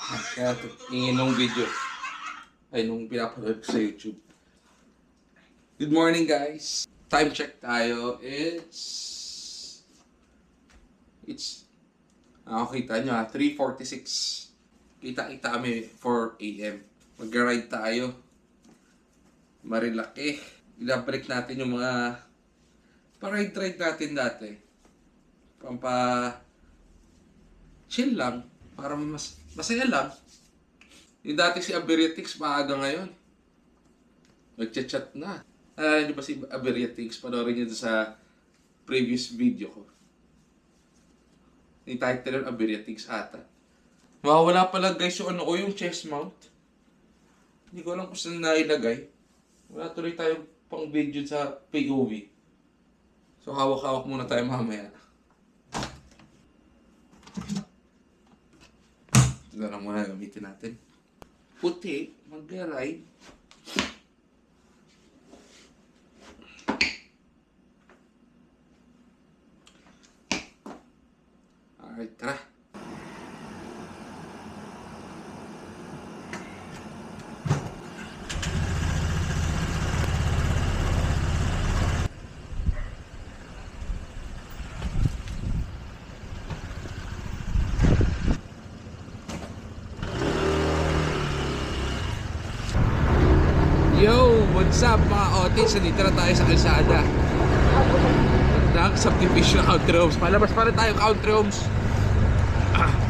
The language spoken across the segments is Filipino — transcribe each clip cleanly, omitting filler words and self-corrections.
Kaya ingin nung video ay nung pinapanood ko sa YouTube. Good morning guys. Time check tayo. It's kita nyo 3:46. Kita kami 4 AM. Mag-ride tayo. Marilaki. Ilabalik natin yung mga pa-ride natin dati. Pampa chill lang. Para masaya lang. Yung dati si Aberiatix maaga ngayon. Nagchat-chat na. Nalala niyo ba si Aberiatix? Panoorin niyo sa previous video ko. Yung title ng Aberiatix ata. Wala pala guys yung yung chest mount. Hindi ko alam kung saan nailagay. Wala tuloy tayong pang video sa POV. So hawak-hawak muna tayo mamaya. Ito na lang muna gamitin natin. Puti, mag-ride. Alright, tara. Yo, what's up mga otis? Dito na tayo sa kalsada. Subdivision country homes. Palabas pa rin tayo country homes.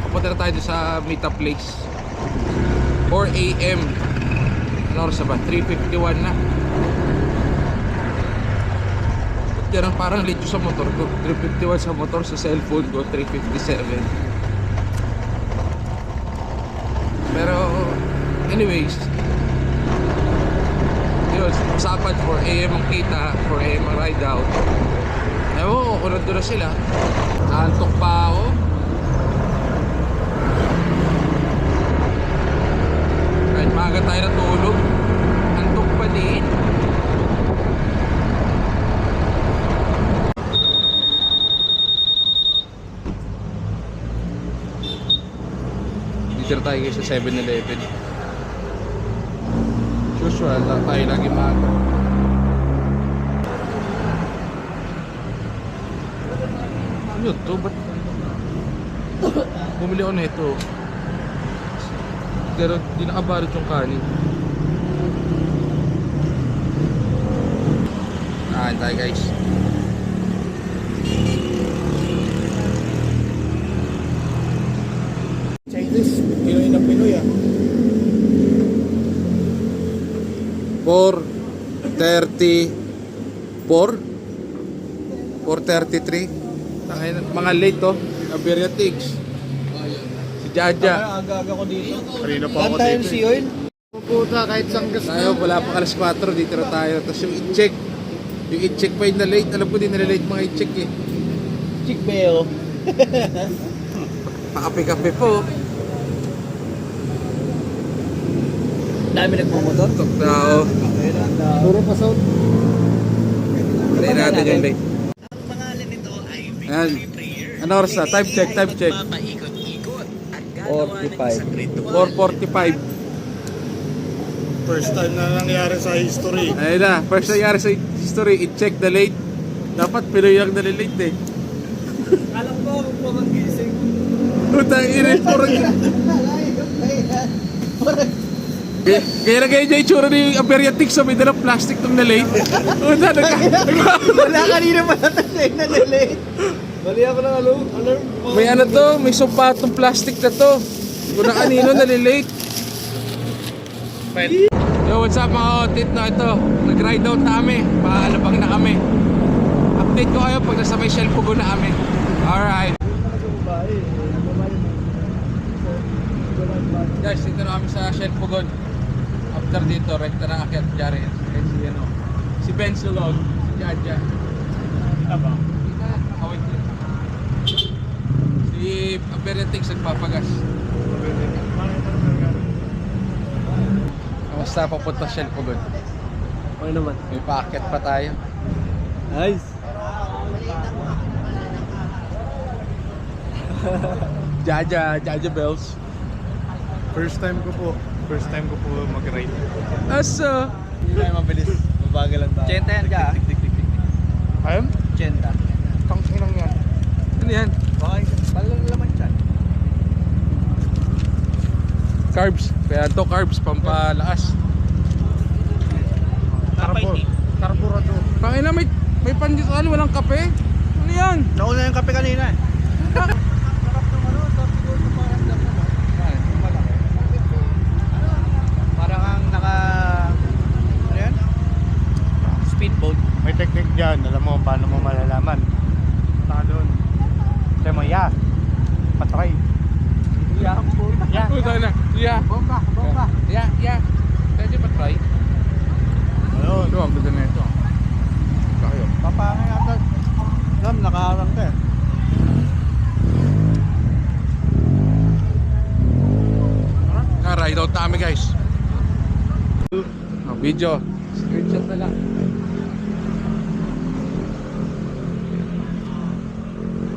Papunta na tayo sa meetup place. 4 AM. Ano oras ba? 3:51 na. Yan ang parang late sa motor ko. 3:51 sa motor, sa cellphone ko 3:57. Pero anyways, usapan 4 AM ang kita, 4 AM ang ride out. Ewan ko kung nandun na sila. Antok pa ako. Kahit maaga tayo natulog, antok pa din. Dito tayo sa 7-Eleven. Usual lang tayo lagi maaga. Ano to? Ba't bumili ako na ito? Pero di nakabalot yung kanin. Kain tayo guys. Chinese, Pinoy na Pinoy ah. 4:33. Mga late to. Aberiatix. Si Jaja. Aga-aga ko dito. Kanina pa ako Tayong dito. si Oil. Pupunta kahit sanggas Tayo, na. wala pa alas 4, dito na tayo. Tapos yung i-check. Yung i-check pa yung na late. Alam ko din na late mga i-check eh. Chick Bell. Pakape-kape po. Dami nagpumotor. Tok tao. Puro pa sound. Patayin natin yung late. Ang pangalan nito ay Ayan. Ano oras na? Time check, time check. papaikot-ikot at gagawa ng 45. isang ritual. 4:45. First time na nangyari sa history. Ayun na, first nangyari sa history, i-check the late. Dapat Pinoy lang nalilate eh. Alam ko kung purang gising. Utang ina, Kaya na ganyan yung itsura ni Aberiatix sa may dalang plastic nung na-late. Wala kanina pa natin na late. Mali ako ng alarm. May ano to, may sumpatong plastic na to. Kung na kanino nalilate. Yo, what's up mga otit na ito? Nag-ride out na kami. Paalabang na kami. Update ko kayo pag nasa may Shell Pugo na kami. Alright. Guys, dito na kami sa Shell Pugon. After dito, rekta na akyat dyan rin. Si Bensulog, si Jaja. Tama. Nakawait din. Si Aberiatix nagpapagas. Kamusta papunta Shell Pugon? Ano naman? May paakyat pa tayo. Nice. Jaja Bells. First time ko po mag-ride. Asa? Hindi tayo mabilis. Mabagal lang tayo. Chenta yan ka. Ayun? Chenta. Tangkinang yan. Ano yan? Okay, palang laman dyan. Carbs. Kaya to carbs, pampalakas. Carburador. Pangina, may pandesal, walang kape. Ano yan? Nauna yung kape kanina eh. Sarap ng ano, sarap siguro sa parang dam naman. Yan, yung malaki. Parang ang ano yan? Speedboat. May technique dyan. Alam mo paano mo malalaman. Saka doon. Sabi mo, yeah. Patry. Yeah, po. Yeah. Puta na. Yeah. Bomba. Yeah. Pwede pa try? Ayun. Ito, ang ganda na ito. Tayo. Papangay ata. Alam, nakaharang ka eh. Ride out na kami guys. Video. Screenshot na lang.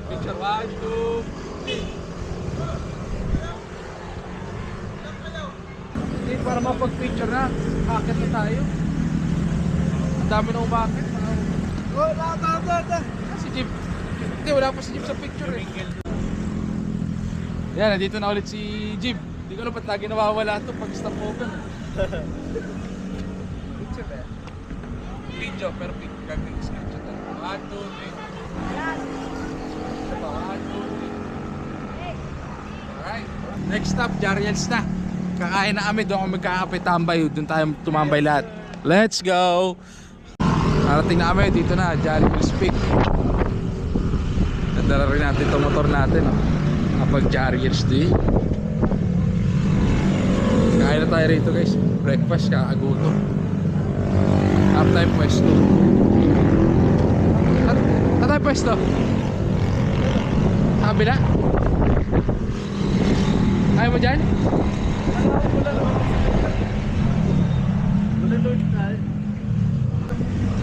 Picture 1, 2, 3. Hindi, para mapag-picture na. Akit na tayo. Ang dami na umakit. Oh, lata. Si Jeep. Hindi, wala pa si Jeep sa picture eh. Yan, nandito na ulit si Jeep. Hindi ko alam ba't lagi nawawala ito pag stop open. Picture eh. Video, pero gagawin screenshot na. 1, 2, 3. Isa pa, 1, 2, 3. Alright. Next stop, Jariels na. Kakain na kami, doon kami magkakape tambay. Doon tayo tumambay lahat. Let's go! Narating na kami, dito na, Jariels Peak. Nadala rin natin itong motor natin. Kapag Jariels Day. Kain na tayo rito guys. Breakfast, kakaguto. Up tayo pwesto. At tayo pwesto. Sa kabila. Ayaw mo dyan?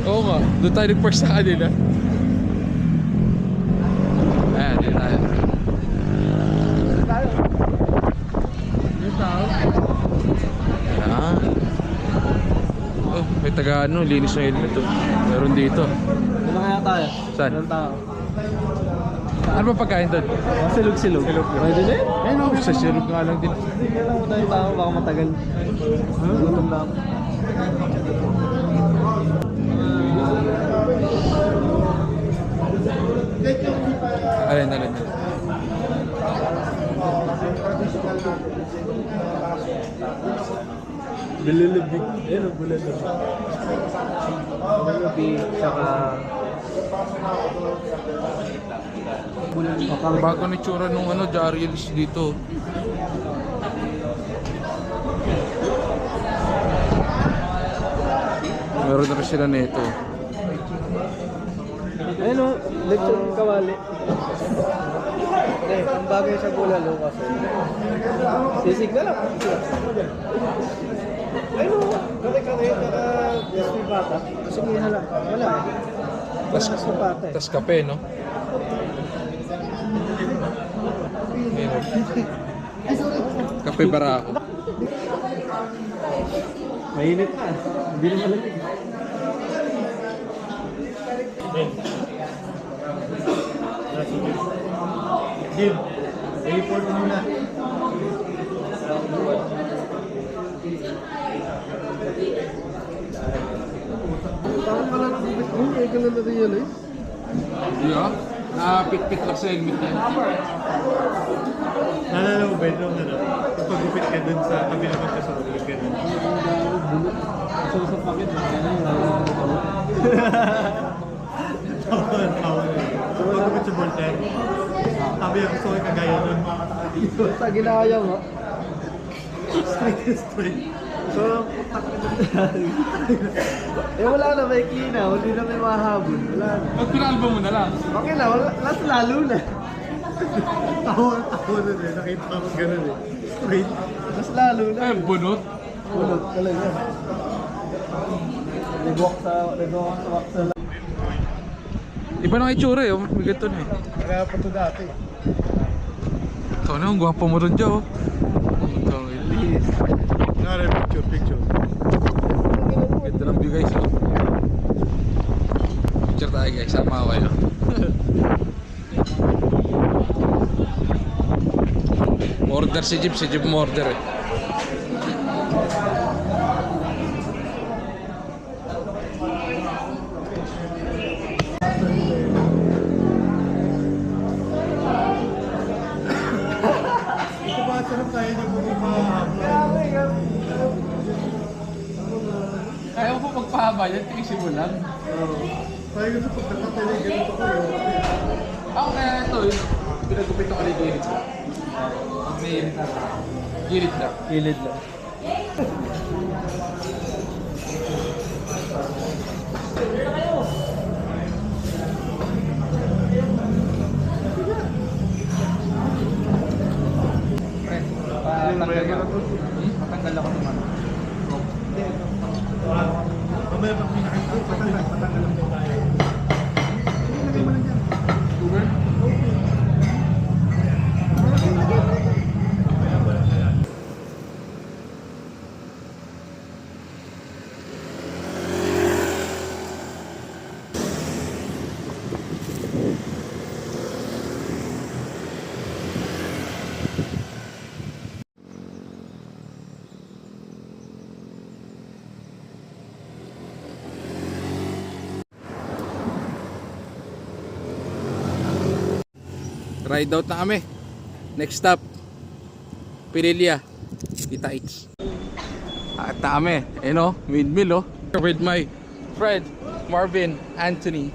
Oo nga, doon tayo nag-park sa kanila. Ayan, dito tayo. Ayan. Oh, may taga ano, linis ng helmet oh. Meron dito. Ano kaya tayo? Saan? Anong tao? Ano ba pagkain doon? Silog. Pwede din? Ayun oh, sa sirog nga lang din. Tingnan lang mo tayo tao, baka matagal. Gutom na ako. Alin. Bulalabig. Ayun ang bulalabig. Bulalabig, saka... Bago na itsura nung ano, Jariels dito. Meron na rin sila nito. Ayun o, lecture ng kawali. Hindi, ang bagay sa bulalo kasi. Sisig na lang. Ayun o, kare-kare, saka crispy pata. Sumihan lang. Wala eh. Tas, Crispy pata eh. tas kape, no? Ayun. Kape barako. Mainit na. Hindi na malamig. Jim, report muna. Parang pala nakabit mo, kaya ka na na-realize. Yeah. Nakapit-pit lang sa helmet yan. Nalala mo ba ito? Pag-gupit ka dun sa kabila mo sa ulit ka dun. So sa pakit, Tawa. Pag-gupit sa Voltaire. Sabi ako gusto ko yung kagaya dun. sa ginaya mo. Straight. So, wala na, may klina, hindi na may mahabol. Wala na. Pag pinalbo mo na lang. Okay na, last lalo na. Tawa dun eh. Nakita ko gano'n eh. Straight. Last lalo na. Ay, bunot. Kulot talaga. Nag-walk sa lang. Iba na itsura eh. May ganito na eh. Kaya pa ito dati. Ikaw na, ang gwapo mo rin dyan oh. Ikaw Panis. Nare, picture. Ganda ng view guys, oh. Picture tayo guys, sama ako kayo. Order si Jeep mo order eh. Ito ba, sarap tayo na bumipahapon. Kaya mo magpahaba yan, tiisin mo lang. Tayo sa pagkakatili, ganito ko yun. Ako kaya ito, pinagupit ako ni Gilid. May Gilid lang. Kilid lang. Patanggal ako naman. Mamaya pag may nakita, patanggal lang po tayo. Lagay mo lang dyan. Uber? Ride out na kami. Next stop, Pirilia, Kita H. At na kami, windmill with my friend Marvin Anthony.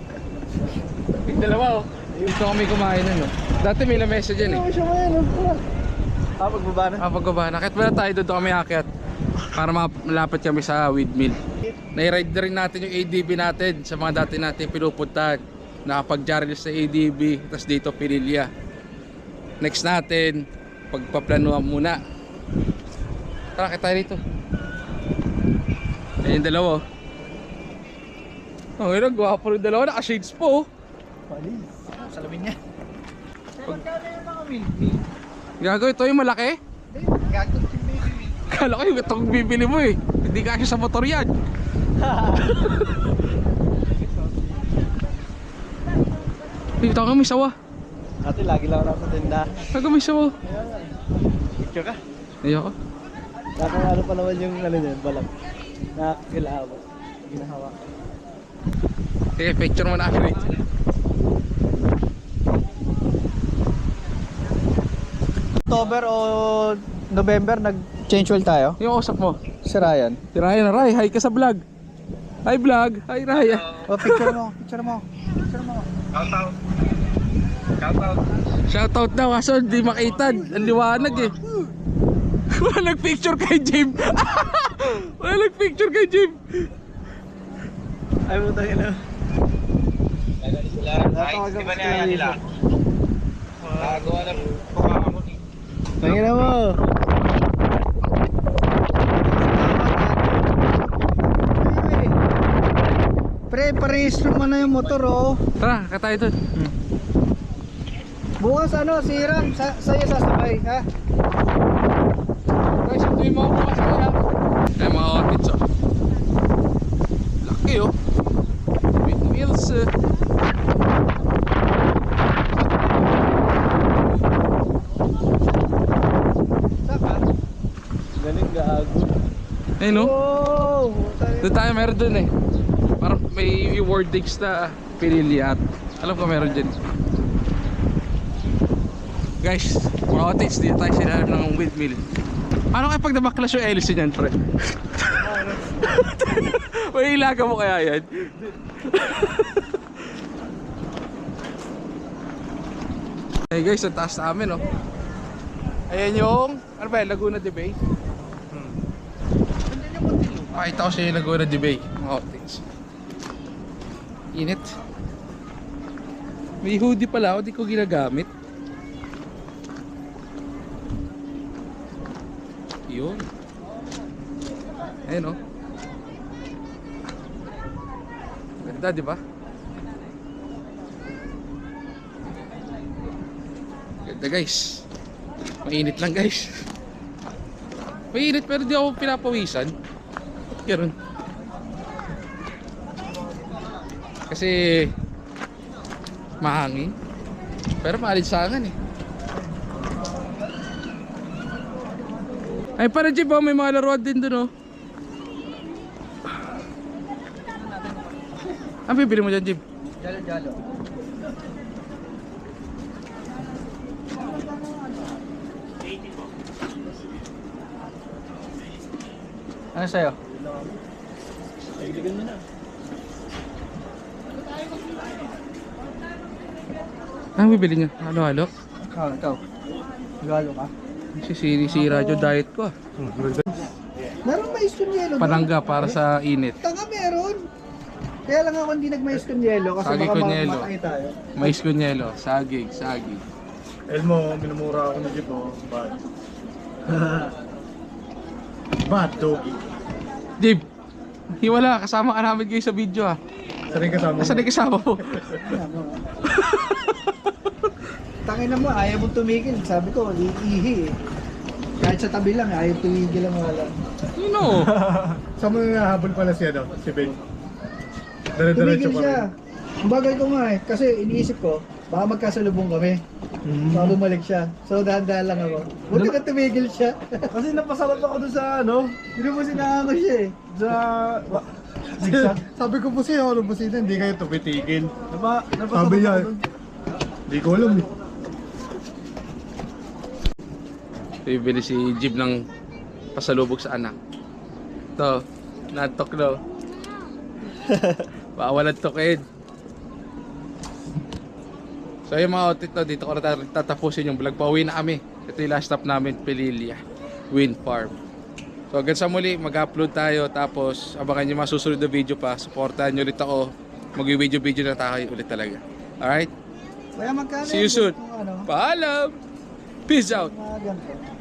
Yung dalawa dito kami kumain Dati may lamesa dyan Ano siya ngayon? Pagbaba na. Pagbaba na, kahit wala tayo doon kami akyat para malapit kami sa windmill. Nai-ride na rin natin yung ADB natin sa mga dati natin pinupuntahan. Nakapag-jaril sa ADB, tapos dito Pirilia. Next natin, pagpaplanuhan muna. Tara, kita tayo dito. Ayan yung dalawa. Oh, yun, gwapo rin dalawa. Naka-shades po. Panis. Salamin niya. Magkano yung mga milk? Gago, ito yung malaki. Gagot yung baby. Kala ko yung itong bibili mo eh. Hindi kasi sa motor yan. Dito kami sawa. Dati lagi lang ako sa tinda. Gago, may sawa. Picture ka? Ayoko. Nakakano pa naman yung ano niyan, balag. Nakakilawak. Ginahawak. Okay, picture mo na ako rito. October o November nag-change oil tayo? Yung usap mo. Si Ryan. Si Ryan, Ray, hi ka sa vlog. Hi vlog, hi Ryan. O picture mo, picture mo. Picture mo. Shoutout daw kaso hindi makita. Ang liwanag eh. Wala nag-picture kay Jim. Wala nag-picture kay Jim. Ay mo tayo na. Di ba niya nila? Nagawa na po. Tingnan mo. Pre, parehis naman na yung motor oh. Tara, katay doon. Bukas ano, si Ram, sa'yo sasabay, ha? Guys, sunduin mo ako bukas kaya. Ay mga outfits oh. Laki oh. With wheels Saka? Galing gago. Ayun no? Wow! Doon tayo meron doon eh. Parang may wordings na Pirilia at alam ko meron dyan. Guys, mga outfits dito tayo sinalim ng windmill. Paano kaya pag nabaklas yung hélice niyan, pre? May ilaga mo kaya yan? Hey guys, ang taas namin oh. Ayan yung, ano ba yun, Laguna de Bay? Pakita ko sa yung Laguna de Bay, mga outfits. Init. May hoodie pala ako, di ko ginagamit. Yun. Ayun oh. Ganda, di ba? Ganda guys. Mainit lang guys. Mainit pero di ako pinapawisan. Ganun. Kasi mahangin. Pero maalinsangan eh. Ay para Jeep, oh, may mga laruan din dun oh. Ang bibili mo dyan, Jeep? Jalo-jalo. Ano sa'yo? Ang bibili niya? Halo-halo? Ikaw. Galo ka? Sisira yung diet ko ah. Meron mais con yelo. Panangga para sa init. Tanga meron. Kaya lang ako hindi nag-mais con yelo kasi Sagi baka con yelo. matay tayo. Mais con yelo, saging. Elmo, minumura ako ng jeep mo. Bad. Bad doggy. Jeep, hiwala, kasama ka namin kayo sa video ah. Saan kasama mo? Nasaan yung kasama mo? Tangin na mo, ayaw mo tumigil. Sabi ko, iihi eh. Kahit sa tabi lang, ayaw tumigil lang wala. You know. Saan mo nahabol pala siya no? Si Ben? Dire-diretso Tumigil pa siya. rin. Ang bagay ko nga eh, kasi iniisip ko, baka magkasalubong kami. Baka bumalik siya. So dahan-dahan lang ako. Buti na tumigil siya. Kasi napasarap ako doon sa ano? Hindi mo sinangan ko siya eh. Sa... Sabi ko po siya, ano po siya, hindi kayo tumitigil. Sabi niya, hindi ko alam eh. Bibili si Jeep ng pasalubog sa anak. Ito, natok daw. Bawalan tokin. So yung mga outit to, dito ko na tatapusin yung vlog. Pauwi na kami. Ito yung last stop namin, Pelilia Wind Farm. So hanggang sa muli, mag-upload tayo. Tapos abangan nyo mga susunod na video pa. Supportahan nyo ulit ako. Mag-video na tayo ulit talaga. Alright? Kaya magkano See you soon. Ano, Paalam! Peace out! mga ganito.